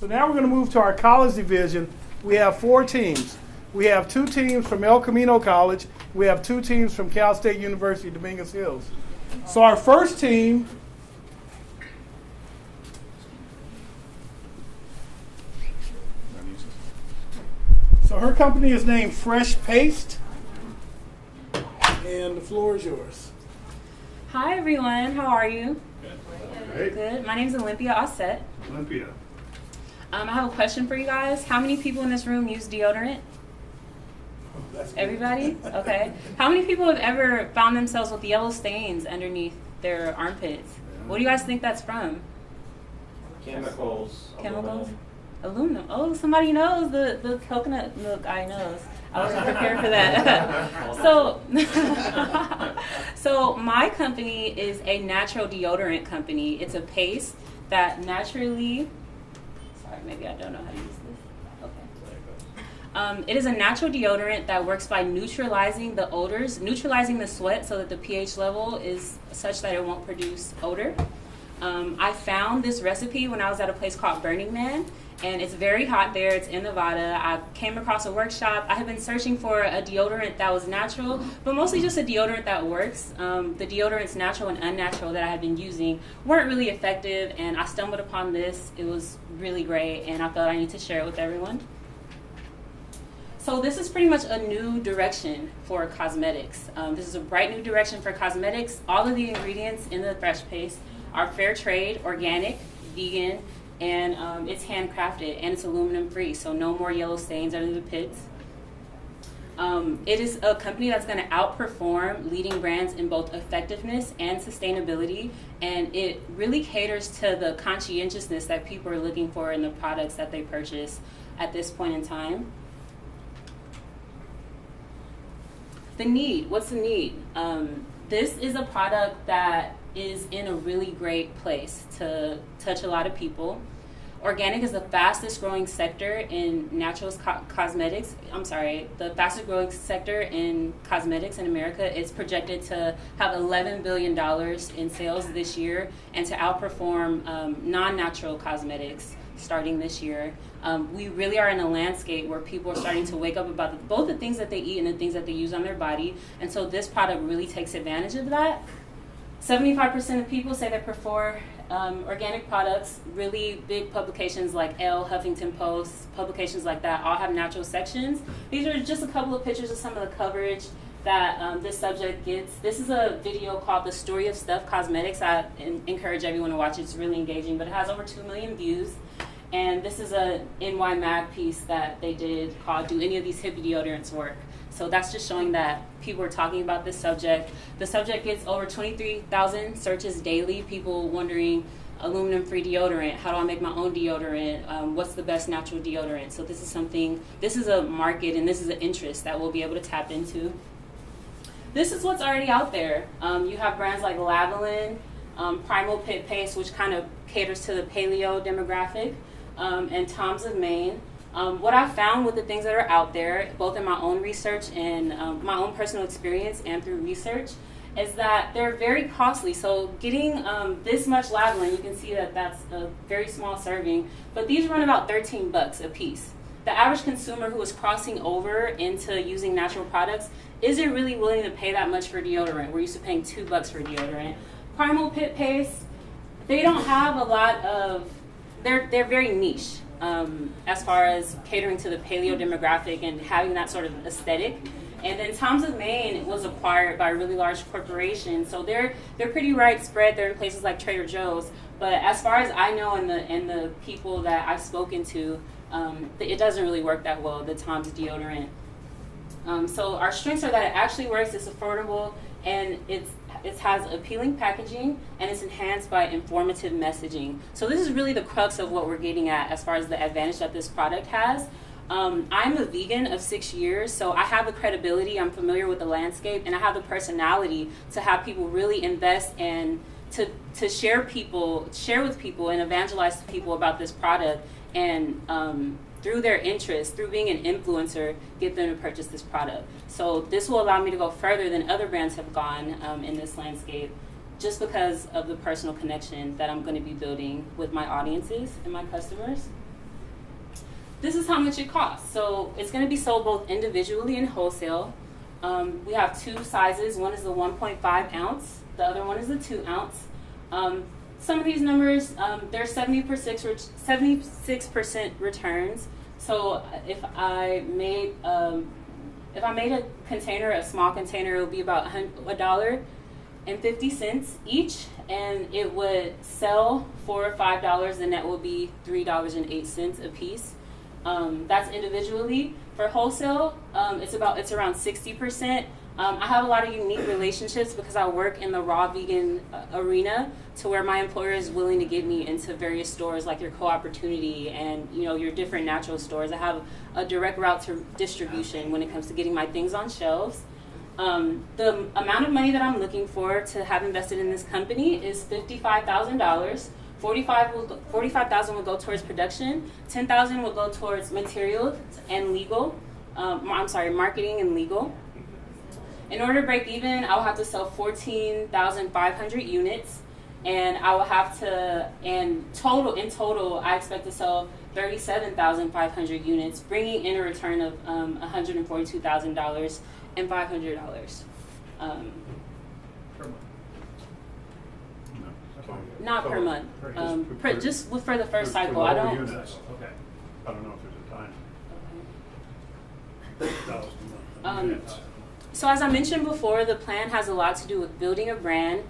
So now we're going to move to our college division. We have 4 teams. We have 2 teams from El Camino College. We have 2 teams from Cal State University, Dominguez Hills. So our first team so her company is named Fresh Paste. And the floor is yours. Hi everyone, how are you? Great. Good. My name is Olympia Osset. Olympia. I have a question for you guys. How many people in this room use deodorant? Everybody? Okay. How many people have ever found themselves with yellow stains underneath their armpits? What do you guys think that's from? Chemicals. Chemicals? Aluminum. Oh, somebody knows. The coconut milk guy knows. I wasn't prepared for that. So my company is a natural deodorant company. It's a paste that naturally, sorry, maybe I don't know how to use this. Okay. It is a natural deodorant that works by neutralizing the odors, neutralizing the sweat so that the pH level is such that it won't produce odor. I found this recipe when I was at a place called Burning Man, and it's very hot there. It's in Nevada. I came across a workshop. I had been searching for a deodorant that was natural, but mostly just a deodorant that works. The deodorants, natural and unnatural, that I had been using weren't really effective, and I stumbled upon this. It was really great, and I thought I need to share it with everyone. So this is pretty much a new direction for cosmetics. This is a bright new direction for cosmetics. All of the ingredients in the Fresh Paste are fair trade, organic, vegan, and it's handcrafted, and it's aluminum free, so no more yellow stains under the pits. It is a company that's going to outperform leading brands in both effectiveness and sustainability, and it really caters to the conscientiousness that people are looking for in the products that they purchase at this point in time. The need, what's the need? This is a product that is in a really great place to touch a lot of people. Organic is the fastest growing sector in cosmetics. The fastest growing sector in cosmetics in America. It's projected to have $11 billion in sales this year and to outperform non-natural cosmetics starting this year. We really are in a landscape where people are starting to wake up about both the things that they eat and the things that they use on their body. And so this product really takes advantage of that. 75% of people say they prefer organic products. Really big publications like Elle, Huffington Post, publications like that all have natural sections. These are just a couple of pictures of some of the coverage that this subject gets. This is a video called The Story of Stuff Cosmetics. I encourage everyone to watch it. It's really engaging, but it has over 2 million views. And this is a NY Mag piece that they did called Do Any of These Hippie Deodorants Work? So that's just showing that people are talking about this subject. The subject gets over 23,000 searches daily, people wondering aluminum-free deodorant, how do I make my own deodorant, what's the best natural deodorant? So this is a market and this is an interest that we'll be able to tap into. This is what's already out there. You have brands like Lavalin, Primal Pit Paste, which kind of caters to the paleo demographic, and Tom's of Maine. What I found with the things that are out there, both in my own research and my own personal experience and through research, is that they're very costly. So getting this much Lavalin, you can see that that's a very small serving, but these run about $13 a piece. The average consumer who is crossing over into using natural products isn't really willing to pay that much for deodorant. We're used to paying $2 for deodorant. Primal Pit Paste, they don't have a lot of, they're very niche. As far as catering to the paleo demographic and having that sort of aesthetic. And then Tom's of Maine was acquired by a really large corporation, so they're pretty widespread. They're in places like Trader Joe's. But as far as I know, and the people that I've spoken to, it doesn't really work that well, the Tom's deodorant. So our strengths are that it actually works, it's affordable, and it has appealing packaging, and it's enhanced by informative messaging. So this is really the crux of what we're getting at as far as the advantage that this product has. I'm a vegan of 6 years, so I have the credibility, I'm familiar with the landscape, and I have the personality to have people really invest and to share with people and evangelize to people about this product, and through their interest, through being an influencer, get them to purchase this product. So this will allow me to go further than other brands have gone in this landscape, just because of the personal connection that I'm going to be building with my audiences and my customers. this is how much it costs. So it's going to be sold both individually and wholesale. We have two sizes. One is the 1.5 ounce. The other one is the 2 ounce. Some of these numbers, they're 76% returns. So if I made a container, a small container, it would be about $1.50 each, and it would sell for $5. The net will be $3.08 a piece. That's individually. For wholesale, it's around 60%. I have a lot of unique relationships because I work in the raw vegan arena, to where my employer is willing to get me into various stores like your Co-Opportunity and your different natural stores. I have a direct route to distribution when it comes to getting my things on shelves. The amount of money that I'm looking for to have invested in this company is $55,000. $45,000 will go towards production. $10,000 will go towards materials and legal. Marketing and legal. In order to break even, I will have to sell 14,500 units, and I will have to, in total, I expect to sell 37,500 units, bringing in a return of $142,000 and $500. Per month. Not per month. Just for the first cycle. For I the whole don't. units. Okay. I don't know if there's a time. Units. So as I mentioned before, the plan has a lot to do with building a brand,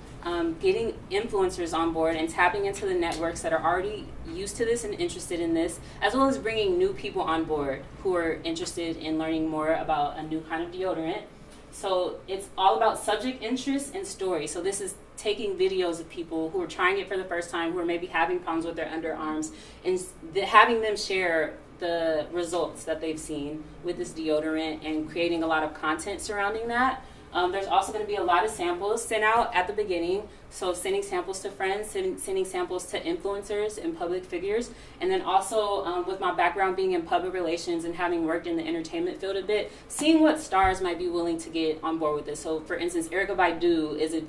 getting influencers on board, and tapping into the networks that are already used to this and interested in this, as well as bringing new people on board who are interested in learning more about a new kind of deodorant. So it's all about subject interest and story. So this is taking videos of people who are trying it for the first time, who are maybe having problems with their underarms, and having them share the results that they've seen with this deodorant and creating a lot of content surrounding that. There's also going to be a lot of samples sent out at the beginning. So sending samples to friends, sending samples to influencers and public figures. And then also with my background being in public relations and having worked in the entertainment field a bit, seeing what stars might be willing to get on board with this. So for instance, Erykah Badu is a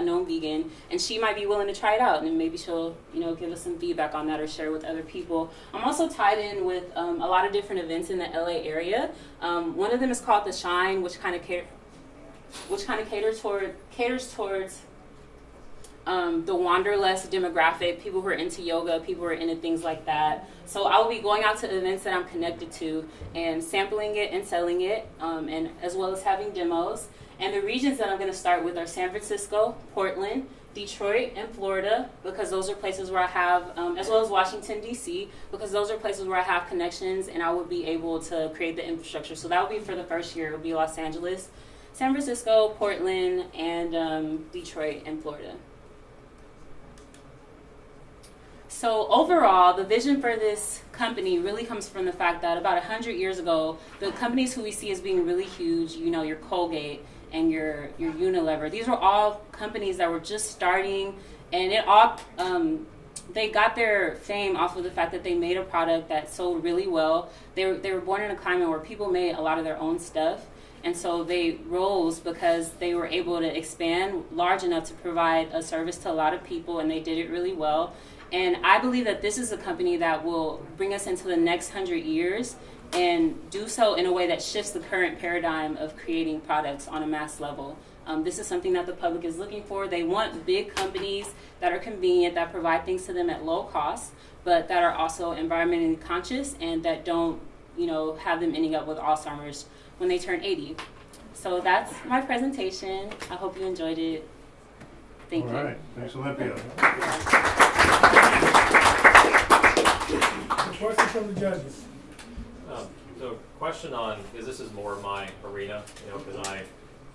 known vegan, and she might be willing to try it out, and maybe she'll give us some feedback on that or share with other people. I'm also tied in with a lot of different events in the LA area. One of them is called The Shine, which kind of caters towards the wanderlust demographic, people who are into yoga, people who are into things like that. So I will be going out to events that I'm connected to and sampling it and selling it, and as well as having demos. And the regions that I'm going to start with are San Francisco, Portland, Detroit, and Florida, because those are places where I have, as well as Washington, D.C., because those are places where I have connections and I will be able to create the infrastructure. So that will be for the first year. It will be Los Angeles, San Francisco, Portland, and Detroit, and Florida. So overall, the vision for this company really comes from the fact that about 100 years ago, the companies who we see as being really huge, your Colgate and your Unilever, these were all companies that were just starting, and they got their fame off of the fact that they made a product that sold really well. They were born in a climate where people made a lot of their own stuff. And so they rose because they were able to expand large enough to provide a service to a lot of people, and they did it really well. And I believe that this is a company that will bring us into the next 100 years and do so in a way that shifts the current paradigm of creating products on a mass level. This is something that the public is looking for. They want big companies that are convenient, that provide things to them at low cost, but that are also environmentally conscious and that don't, have them ending up with Alzheimer's when they turn 80. So that's my presentation. I hope you enjoyed it. Thank you. All right. Thanks, Olympia. Questions from the judges? So question on, because this is more my arena, because I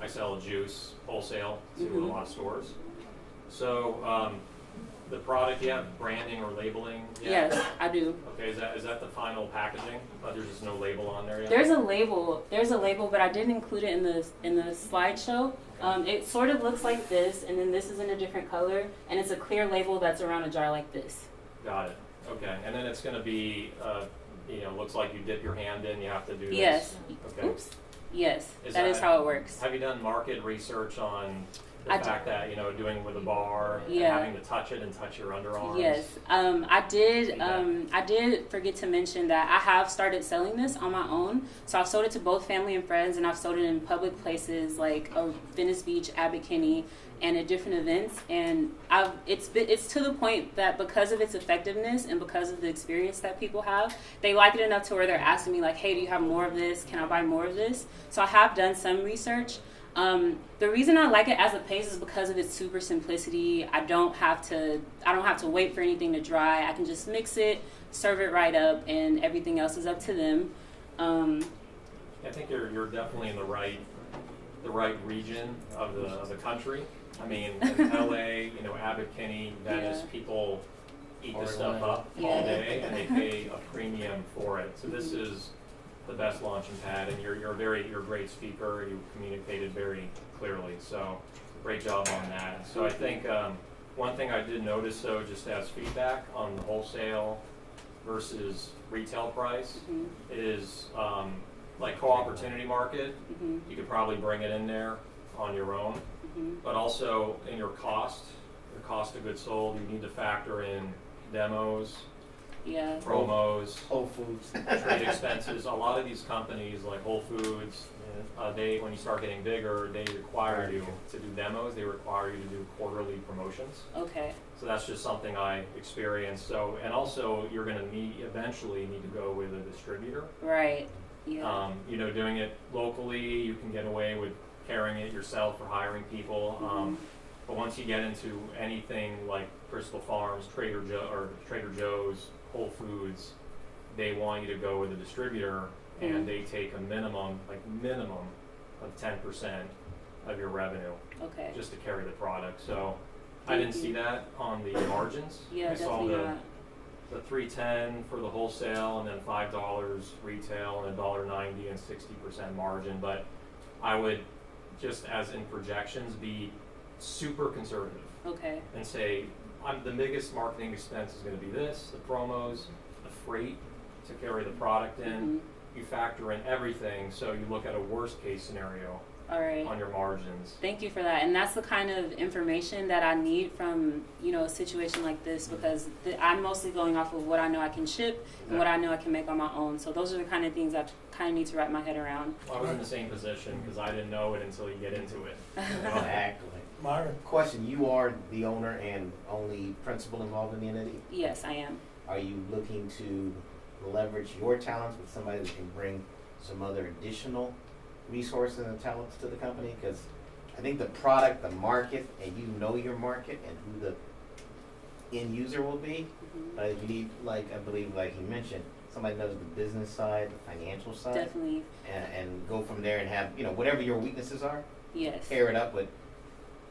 sell juice wholesale to a lot of stores. So the product, you have branding or labeling yet? Yes, I do. Okay, is that the final packaging? There's just no label on there yet? There's a label, but I didn't include it in the slideshow. It sort of looks like this, and then this is in a different color, and it's a clear label that's around a jar like this. Got it. Okay, and then it's going to be, looks like you dip your hand in, you have to do Yes. this. Okay. Oops. Yes, Is that is how it works. Have you done market research on I d- fact that, you know, doing it with a bar, and Yeah. having to touch it and touch your underarms. Yes, I did. I did forget to mention that I have started selling this on my own. So I've sold it to both family and friends, and I've sold it in public places like Venice Beach, Abbot Kinney, and at different events. And it's to the point that because of its effectiveness and because of the experience that people have, they like it enough to where they're asking me like, "Hey, do you have more of this? Can I buy more of this?" So I have done some research. The reason I like it as a paste is because of its super simplicity. I don't have to wait for anything to dry. I can just mix it, serve it right up, and everything else is up to them. I think you're definitely in the right region of the country. I mean, in LA, you know, Abbot Kinney, Venice, Yeah. people eat this stuff up Yeah. all day, and they pay a premium for it. So this is the best launching pad, and you're a great speaker. You communicated very clearly, so great job on that. So I think one thing I did notice, though, just as feedback on the wholesale versus retail price, is like co-opportunity market. You could probably bring it in there on your own, but also in your cost of goods sold, you need to factor in demos, Yeah. promos, Whole Foods. trade expenses. A lot of these companies like Whole Foods, when you start getting bigger, they require you to do demos. They require you to do quarterly promotions. Okay. So that's just something I experienced. So, and also you're going to eventually need to go with a distributor. Right. Yeah. You know, doing it locally, you can get away with carrying it yourself or hiring people. But once you get into anything like Crystal Farms, Trader Joe's, Whole Foods, they want you to go with a distributor, and they take a minimum of 10% of your revenue Okay. just to carry the product. So I didn't see that on the margins. Yeah, I saw definitely not. the $3.10 for the wholesale, and then $5 retail, and $1.90 and 60% margin. But I would, just as in projections, be super conservative Okay. and say, the biggest marketing expense is going to be this, the promos, the freight to carry the product in. You factor in everything, so you look at a worst case scenario All right. on your margins. Thank you for that. And that's the kind of information that I need from, you know, a situation like this, because I'm mostly going off of what I know I can ship and what I know I can make on my own. So those are the kind of things I kind of need to wrap my head around. I was in the same position because I didn't know it until you get into it. Exactly. Myron. Question, you are the owner and only principal involved in the entity. Yes, I am. Are you looking to leverage your talents with somebody that can bring some other additional resources and talents to the company? Because I think the product, the market, and you know your market and who the end user will be. But you need, like I believe, like he mentioned, somebody knows the business side, the financial side, Definitely. and go from there and have, you know, whatever your weaknesses are, Yes. pair it up with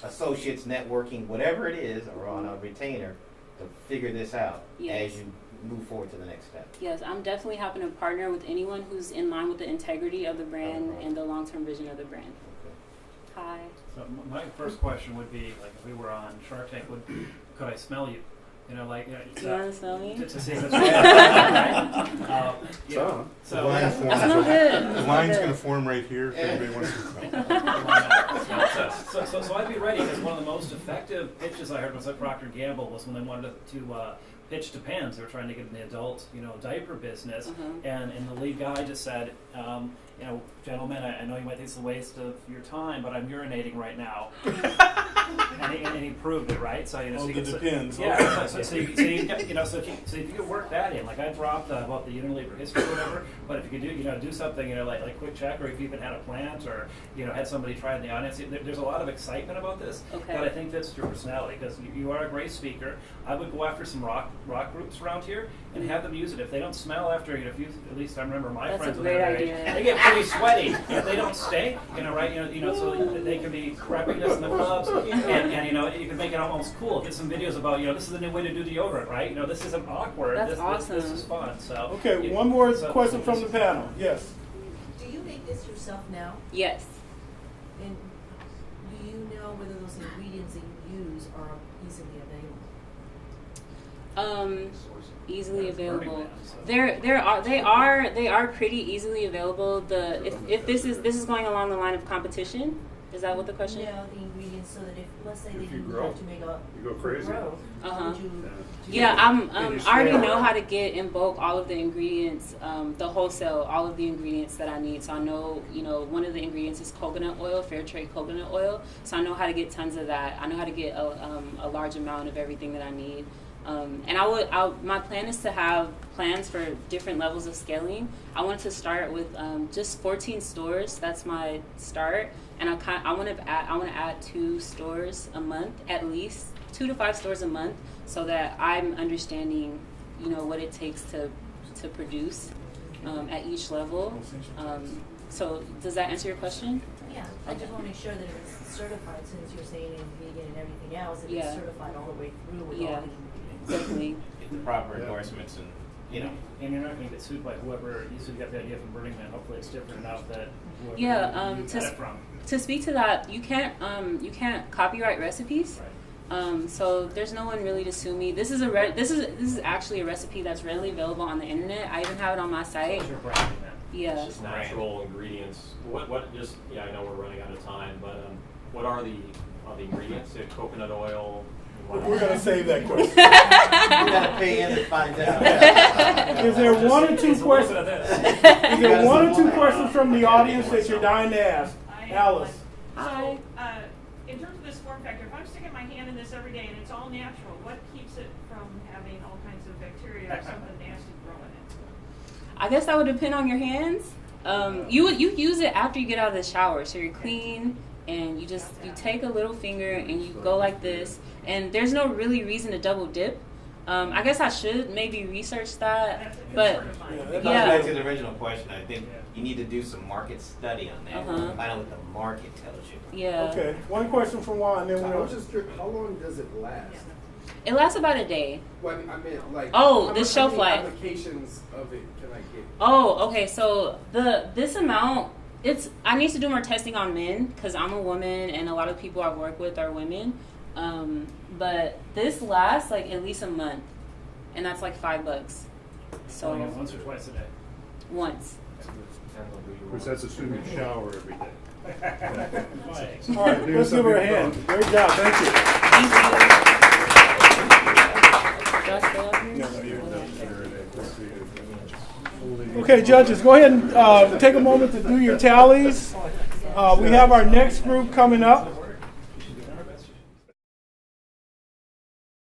associates, networking, whatever it is, or on a retainer to figure this out Yes. as you move forward to the next step. Yes, I'm definitely happy to partner with anyone who's in line with the integrity of the brand and the long-term vision of the brand. Hi. So my first question would be, like, if we were on Shark Tank, could I smell you? You know, like, Do you want to smell me? to see if it's right. Yeah. The line I forms. smell good. The line's going to form right here if anybody wants to smell. So I'd be ready, because one of the most effective pitches I heard was at Procter & Gamble was when they wanted to pitch to Pens. They were trying to get in the adult, you know, diaper business, and the lead guy just said, you know, gentlemen, I know you might think it's a waste of your time, but I'm urinating right now. and he proved it, right? So, you know, Oh, so it depends. Yeah, so if you could work that in, like I dropped about the Unilever history or whatever, but if you could do something, you know, like quick check, or if you even had a plant, or, you know, had somebody try in the audience, there's a lot of excitement about this, Okay. but I think that's your personality, because you are a great speaker. I would go after some rock groups around here and have them use it. If they don't smell after, you know, at least I remember my That's a friends when great they were their idea. age, they get pretty sweaty. If they don't stink, you know, right? You know, so they can be prepping this in the clubs, and you know, you can make it almost cool. Get some videos about, you know, this is the new way to do deodorant, right? You know, this isn't awkward. That's this, awesome. This is fun. So Okay, one more question from the panel. Yes. Do you make this yourself now? Yes. And do you know whether those ingredients that you use are easily available? Easily That's Burning available. Man, so. They are pretty easily available. If this is going along the line of competition, Is that what the question? Yeah, the ingredients, so that if, let's say that If you you grow, have to make a you go crazy. grow, Uh-huh. would you do Yeah, that? I already know how to get in bulk all of the ingredients, the wholesale, all of the ingredients that I need. So I know, one of the ingredients is coconut oil, fair trade coconut oil. So I know how to get tons of that. I know how to get a large amount of everything that I need. And my plan is to have plans for different levels of scaling. I want to start with just 14 stores. That's my start, and I want to add 2 stores a month, at least 2 to 5 stores a month, so that I'm understanding, what it takes to produce at each level. So does that answer your question? Yeah, I just wanna make sure that it's certified, since you're saying it's vegan and everything else, that Yeah. it's certified all the way through with Yeah. all the Definitely. Get the proper endorsements and, And you're not going to get sued by whoever you said you got the idea from Burning Man. Hopefully, it's different enough that whoever Yeah, you got it from. To speak to that, you can't copyright recipes. Right. So there's no one really to sue me. This is this is actually a recipe that's readily available on the internet. I even have it on my site. What's your branding then? Yeah. It's just natural ingredients. What just, I know we're running out of time, but what are the ingredients? Coconut oil? We're going to save that question. you gotta pay in and find out. Is there one or two It's a little bit questions? of this. Is there one or two questions from the audience that you're dying to ask? I have Alice. one. Hi. So, in terms of this form factor, if I'm sticking my hand in this every day and it's all natural, what keeps it from having all kinds of bacteria or something nasty growing in it? I guess that would depend on your hands. You use it after you get out of the shower, so you're clean, and you take a little finger and you go like this, and there's no really reason to double dip. I guess I should maybe research that, That's a but concern of mine. That Yeah. goes back to the original question. I think you need to do some market study on that. Uh-huh. Find out what the market tells you. yeah, Okay, one question from Juan, then I was we'll. just curious, how long does it last? it lasts about a day. Well, I meant like. Oh, how the much- shelf how many life. applications of it can I get? Oh, okay. So this amount, I need to do more testing on men because I'm a woman and a lot of people I work with are women. But this lasts like at least a month, and that's like $5. So Once or twice a day. once. Of course, that's assuming you shower every day. Right. All right, let's give her a hand. Great job, thank you. Thank you. Do I stay up here? No, no, you're No, you're- Okay, judges, go ahead and take a moment to do your tallies. We have our next group coming up.